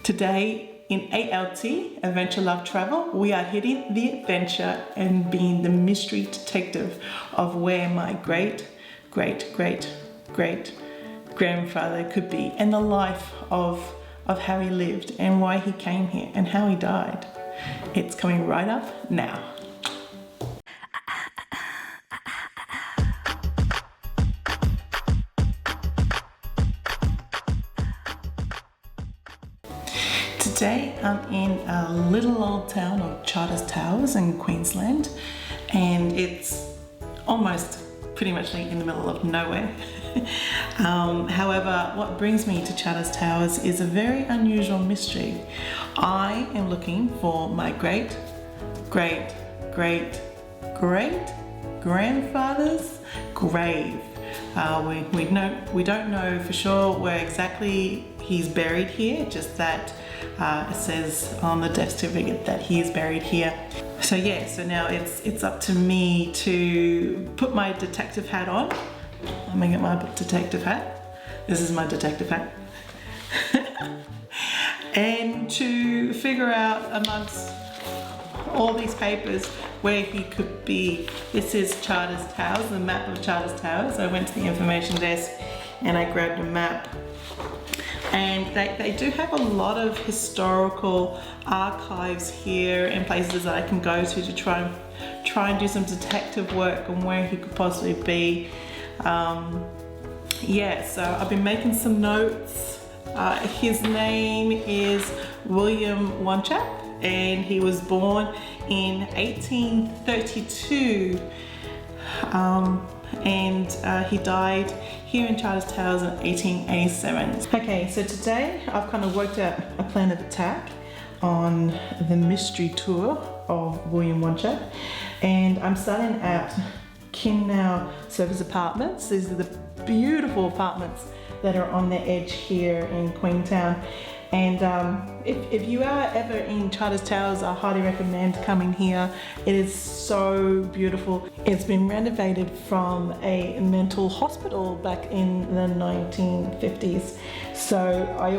Today in A.L.T, Adventure Love Travel, we are hitting the adventure and being the mystery detective of where my great grandfather could be, and the life of how he lived and why he came here and how he died. It's coming right up now. Today I'm in a little old town of Charters Towers in Queensland, and it's almost pretty much in the middle of nowhere. However, what brings me to Charters Towers is a very unusual mystery. I am looking for my great grandfather's grave. We don't know for sure where exactly he's buried here, just that it says on the death certificate that he is buried here. So now it's up to me to put my detective hat on. I'm gonna get my detective hat. This is my detective hat. And to figure out amongst all these papers where he could be. This is Charters Towers, the map of Charters Towers. I went to the information desk and I grabbed a map. And they do have a lot of historical archives here and places that I can go to try and do some detective work on where he could possibly be. So I've been making some notes. His name is William Wanchap, and he was born in 1832, and he died here in Charters Towers in 1887. Okay, so today I've kind of worked out a plan of attack on the mystery tour of William Wanchap, and I'm starting at Kinnow Service Apartments. These are the beautiful apartments that are on the edge here in Queenstown. And if you are ever in Charters Towers, I highly recommend coming here. It is so beautiful. It's been renovated from a mental hospital back in the 1950s. So I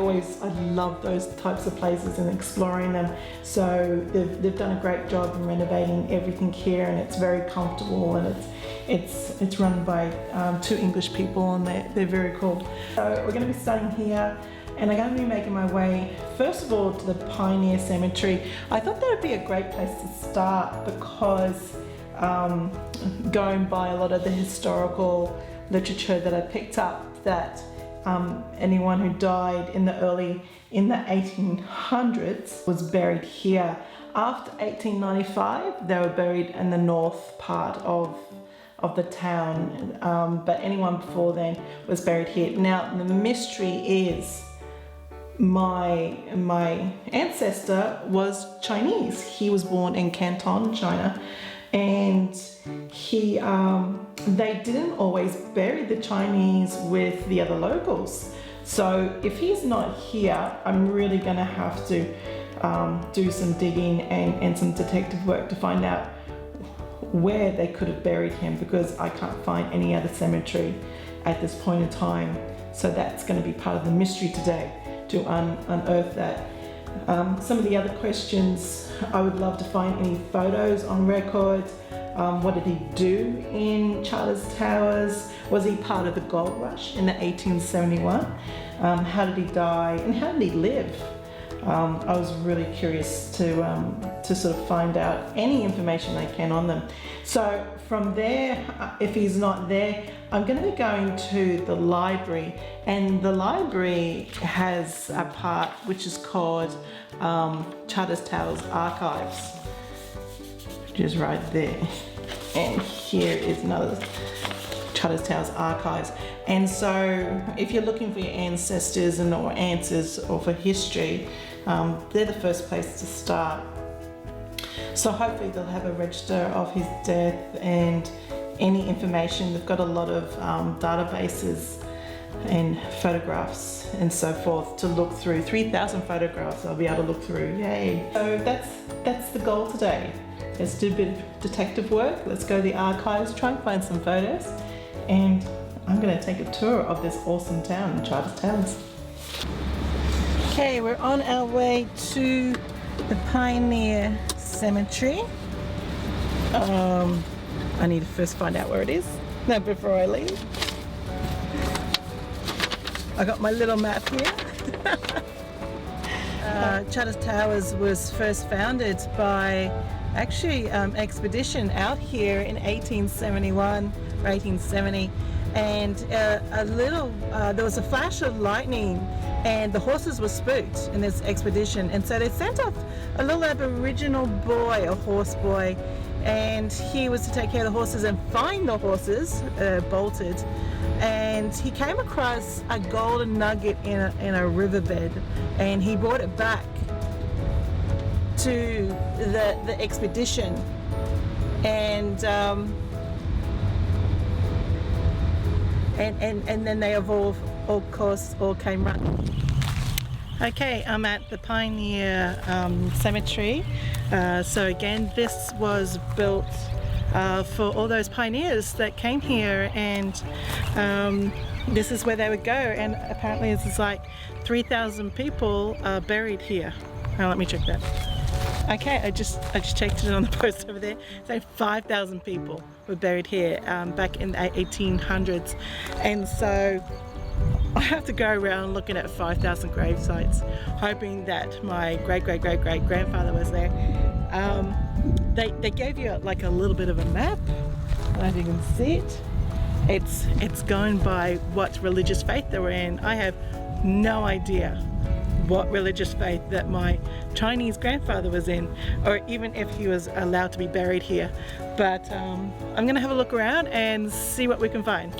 love those types of places and exploring them. So they've done a great job in renovating everything here, and it's very comfortable, and it's run by two English people, and they're very cool. So we're going to be starting here. And I'm going to be making my way, first of all, to the Pioneer Cemetery. I thought that would be a great place to start because going by a lot of the historical literature that I picked up, that anyone who died in the 1800s was buried here. After 1895, they were buried in the north part of the town, but anyone before then was buried here. Now, the mystery is my ancestor was Chinese. He was born in Canton, China, and they didn't always bury the Chinese with the other locals. So if he's not here, I'm really gonna have to do some digging and some detective work to find out where they could have buried him, because I can't find any other cemetery at this point in time. So that's going to be part of the mystery today, to unearth that. Some of the other questions, I would love to find any photos on record. What did he do in Charters Towers? Was he part of the gold rush in the 1871? How did he die, and how did he live? I was really curious to sort of find out any information I can on them. So from there, if he's not there, I'm going to be going to the library, and the library has a part which is called Charters Towers Archives, which is right there. And here is another Charters Towers Archives. And so if you're looking for your ancestors or answers or for history, they're the first place to start. So hopefully they'll have a register of his death and any information. They've got a lot of databases and photographs and so forth to look through. 3,000 photographs I'll be able to look through. Yay! So that's the goal today. Let's do a bit of detective work. Let's go to the archives, try and find some photos, and I'm going to take a tour of this awesome town in Charters Towers. Okay, we're on our way to the Pioneer Cemetery. I need to first find out where it is before I leave. I got my little map here. Charters Towers was first founded by actually expedition out here in 1871 or 1870, and there was a flash of lightning and the horses were spooked in this expedition, and so they sent off a little Aboriginal boy, a horse boy, and he was to take care of the horses and find the horses bolted, and he came across a golden nugget in a riverbed, and he brought it back to the expedition, and then they all came running. Okay, I'm at the Pioneer Cemetery. So again, this was built for all those pioneers that came here, and this is where they would go, and apparently there's like 3,000 people buried here. Now let me check that. Okay, I just checked it on the post over there. So 5,000 people were buried here back in the 1800s, and so I have to go around looking at 5,000 grave sites, hoping that my great-great-great-great-grandfather was there. They gave you like a little bit of a map. I don't know if you can see it. It's going by what religious faith they were in. I have no idea what religious faith that my Chinese grandfather was in, or even if he was allowed to be buried here. But I'm gonna have a look around and see what we can find.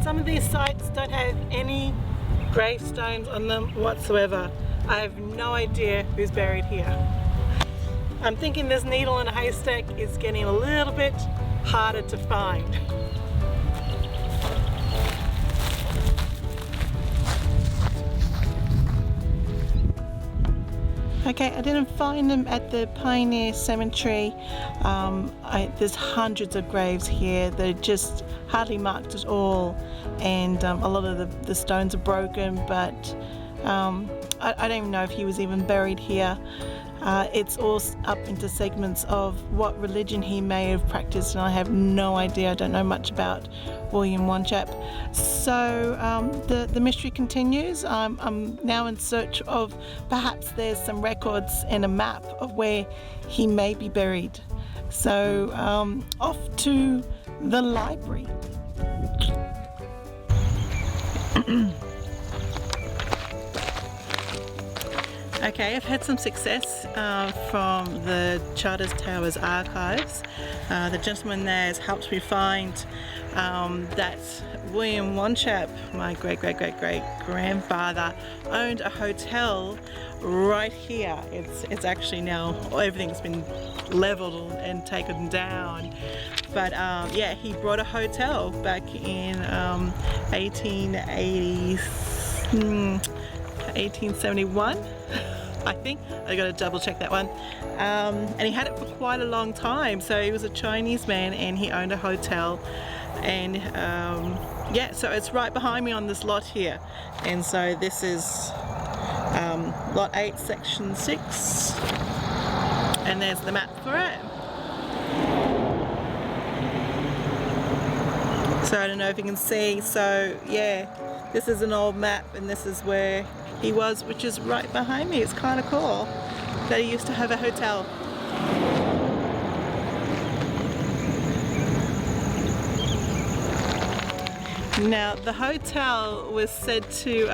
Some of these sites don't have any gravestones on them whatsoever. I have no idea who's buried here. I'm thinking this needle in a haystack is getting a little bit harder to find. Okay, I didn't find them at the Pioneer Cemetery. There's hundreds of graves here. They're just hardly marked at all, and a lot of the stones are broken, but I don't even know if he was even buried here. It's all up into segments of what religion he may have practiced, and I have no idea. I don't know much about William Wanchap. So the mystery continues. I'm now in search of, perhaps there's some records and a map of where he may be buried. So off to the library. Okay, I've had some success from the Charters Towers archives. The gentleman there has helped me find that William Wanchap, my great-great-great-great-grandfather, owned a hotel right here. It's actually now, everything's been leveled and taken down. But yeah, he brought a hotel back in 1871. I think. I gotta double check that one. And he had it for quite a long time. So he was a Chinese man and he owned a hotel. And yeah, so it's right behind me on this lot here. And so this is lot 8, section 6. And there's the map for it. So I don't know if you can see. So yeah, this is an old map and this is where he was, which is right behind me. It's kind of cool that he used to have a hotel. Now the hotel was said to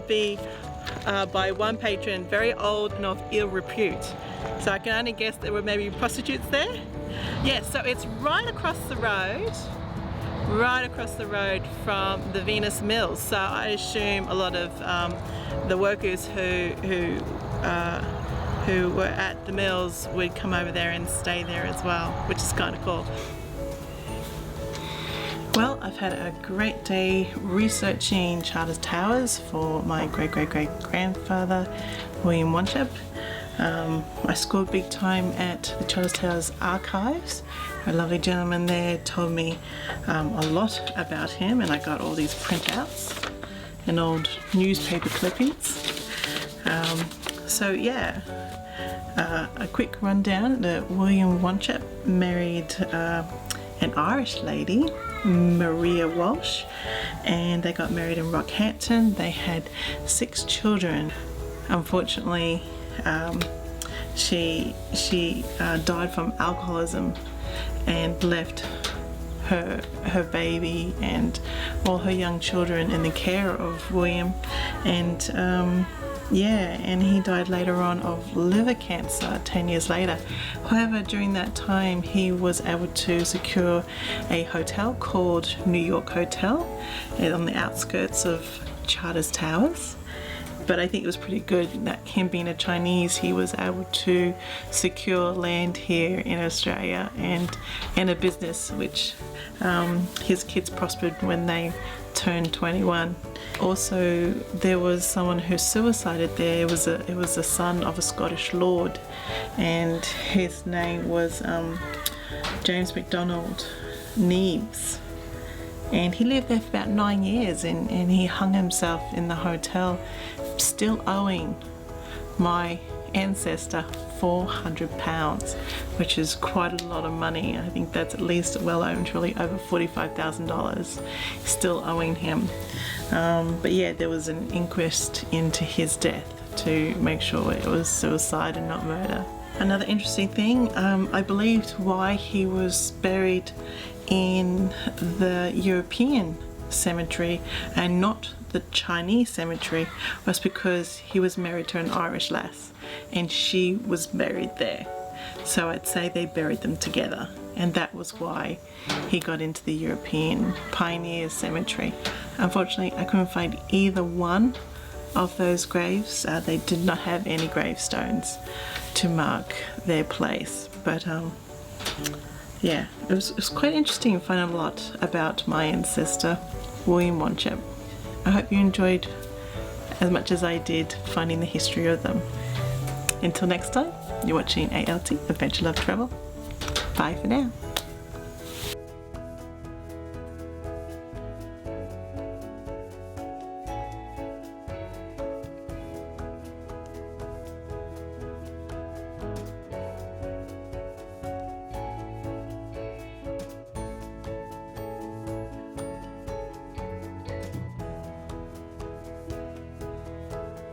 be by one patron very old and of ill repute. So I can only guess there were maybe prostitutes there. Yeah, so it's right across the road. Right across the road from the Venus Mills, so I assume a lot of the workers who were at the mills would come over there and stay there as well, which is kind of cool. Well, I've had a great day researching Charters Towers for my great-great-great-grandfather, William Wanchep. I scored big time at the Charters Towers archives. A lovely gentleman there told me a lot about him, and I got all these printouts and old newspaper clippings. So yeah, a quick rundown that William Wanchep married an Irish lady, Maria Walsh, and they got married in Rockhampton. They had 6 children. Unfortunately, she died from alcoholism and left her baby and all her young children in the care of William, and and he died later on of liver cancer 10 years later. However, during that time he was able to secure a hotel called New York Hotel on the outskirts of Charters Towers. But I think it was pretty good that him being a Chinese, he was able to secure land here in Australia and a business which his kids prospered when they turned 21. Also, there was someone who suicided there. It was a son of a Scottish lord, and his name was James MacDonald Neves. And he lived there for about 9 years, and he hung himself in the hotel, still owing my ancestor £400, which is quite a lot of money. I think that's at least well over, truly over $45,000 still owing him. But yeah, there was an inquest into his death to make sure it was suicide and not murder. Another interesting thing, I believed why he was buried in the European cemetery and not the Chinese cemetery was because he was married to an Irish lass and she was buried there. So I'd say they buried them together, and that was why he got into the European Pioneer Cemetery. Unfortunately, I couldn't find either one of those graves. They did not have any gravestones to mark their place, but yeah, it was quite interesting finding a lot about my ancestor, William Wanchep. I hope you enjoyed as much as I did finding the history of them. Until next time, you're watching A.L.T. Adventure Love Travel. Bye for now.